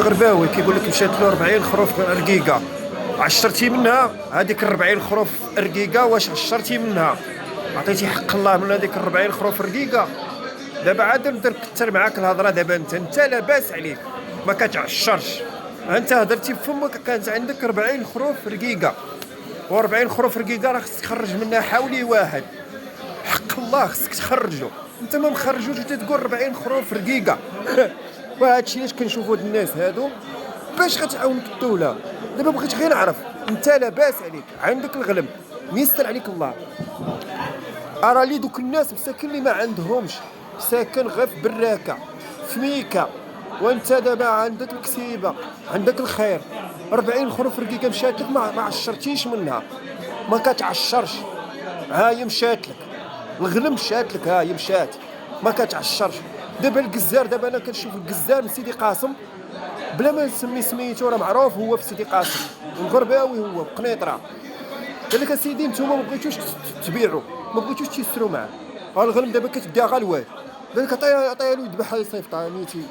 غرباوي كيقول لك مشات له 40 خروف رقيقه. عشرتي منها هذيك 40 خروف رقيقه؟ واش عشرتي منها؟ عطيتي حق الله من هذيك 40 خروف رقيقه؟ دابا عاد نقدر نكثر معاك الهضره. دابا انت لاباس عليك ما كتعشرش. انت هضرتي بفمك كانت عندك 40 خروف رقيقه، و40 خروف رقيقه راه خصك تخرج منها حولي واحد. حق الله خصك تخرجو. انت ما مخرجوش تقول 40 خروف رقيقه. وهذا الشيء علاش كنشوفوا هاد الناس هادو باش غتعاونك الدوله. دابا بغيت غير نعرف انت لاباس عليك عندك الغلم ميسر عليك الله. ارى لي دوك الناس مساكن اللي ما عندهمش، ساكن غير في براكه في ميكا، وانت دابا عندك الكسيبه عندك الخير. 40 خروف رقيقه مشات لك ما عشرتيش منها، ما كتعشرش. ها هي مشات لك الغلم مشات لك، ها هي مشات ما كتعشرش. دابا الجزار، دابا انا كنشوف الجزار من سيدي قاسم بلا ما نسمي سميتو راه معروف هو في سيدي قاسم، الغرباوي هو بقنيطره. قال لك اسيدي نتوما ما بغيتوش تبيعوا، ما بغيتوش تيسروا معاه. ها الغنم دابا كتديها غا الواد، قال لك عطيها له يذبحها يصيفطها نيتي.